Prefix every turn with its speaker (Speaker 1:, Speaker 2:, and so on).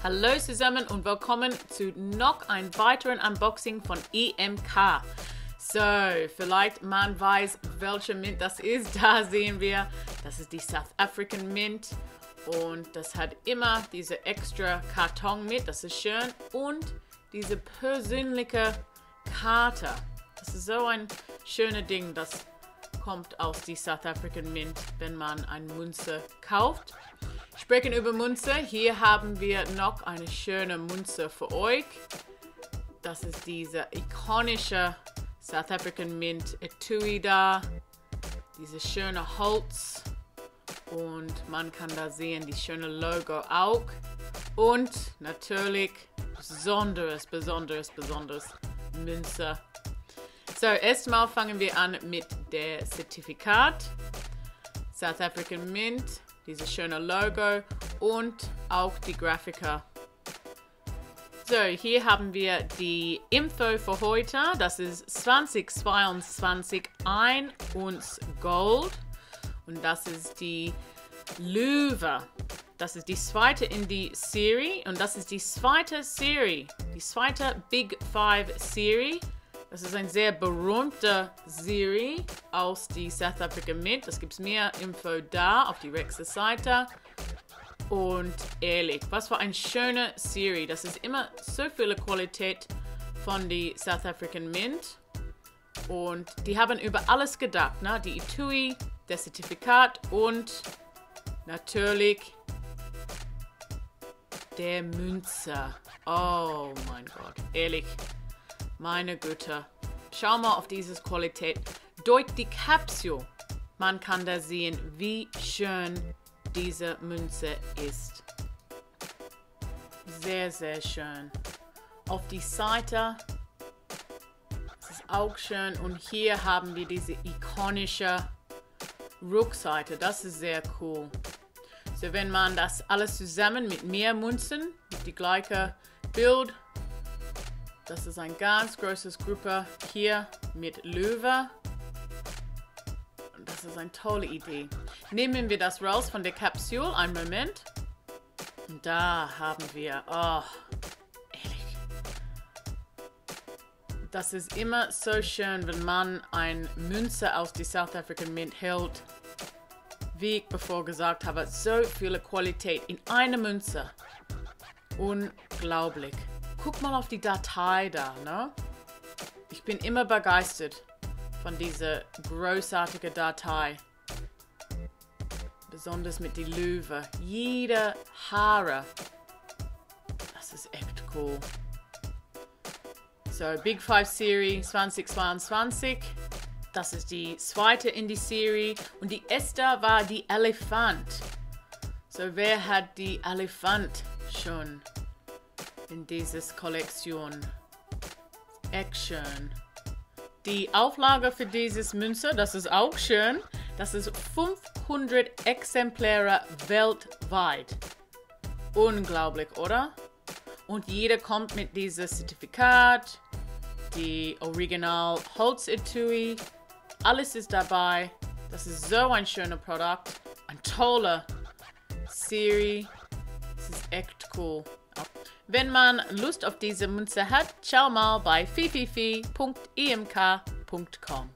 Speaker 1: Hallo zusammen und willkommen zu noch ein weiteren Unboxing von EMK. So, vielleicht man weiß, welche Mint das ist. Da sehen wir, das ist die South African Mint und das hat immer diese extra Karton mit, das ist schön, und diese persönliche Karte. Das ist so ein schönes Ding, das kommt aus die South African Mint, wenn man eine Münze kauft. Sprechen über Münze. Hier haben wir noch eine schöne Münze für euch. Das ist diese ikonische South African Mint Etui da. Dieses schöne Holz. Und man kann da sehen, die schöne Logo auch. Und natürlich besonderes Münze. So, erstmal fangen wir an mit der Zertifikat. South African Mint. Dieses schöne Logo und auch die Grafiker. So, hier haben wir die Info für heute. Das ist 2022 1 Unze Gold. Und das ist die Löwe. Das ist die zweite in die Serie. Und das ist die zweite Serie. Die zweite Big Five Serie. Das ist eine sehr berühmte Serie aus die South African Mint. Es gibt mehr Info da auf die rechte Seite. Und ehrlich, was für eine schöne Serie. Das ist immer so viel Qualität von die South African Mint. Und die haben über alles gedacht, ne? Die Etui, das Zertifikat und natürlich der Münze. Oh mein Gott, ehrlich. Meine Güte. Schau mal auf diese Qualität. Durch die Kapsel. Man kann da sehen, wie schön diese Münze ist. Sehr, sehr schön. Auf die Seite. Das ist auch schön. Und hier haben wir diese ikonische Rückseite. Das ist sehr cool. So, wenn man das alles zusammen mit mehr Münzen, mit die gleiche Bild. Das ist eine ganz große Gruppe hier mit Löwe. Das ist eine tolle Idee. Nehmen wir das raus von der Kapsel. Einen Moment. Und da haben wir, oh, ehrlich. Das ist immer so schön, wenn man eine Münze aus der South African Mint hält. Wie ich bevor gesagt habe, so viele Qualität in einer Münze. Unglaublich. Guck mal auf die Datei da, ne? Ich bin immer begeistert von dieser großartigen Datei. Besonders mit die Löwe. Jede Haare. Das ist echt cool. So, Big Five Serie 2022. Das ist die zweite in die Serie. Und die erste war die Elefant. So, wer hat die Elefant schon in dieses Kollektion? Echt schön. Die Auflage für dieses Münze, das ist auch schön. Das ist 500 Exemplare weltweit. Unglaublich, oder? Und jeder kommt mit diesem Zertifikat, die Original-Holzetui. Alles ist dabei. Das ist so ein schöner Produkt. Ein toller Serie. Das ist echt cool. Wenn man Lust auf diese Münze hat, schau mal bei fififi.emk.com.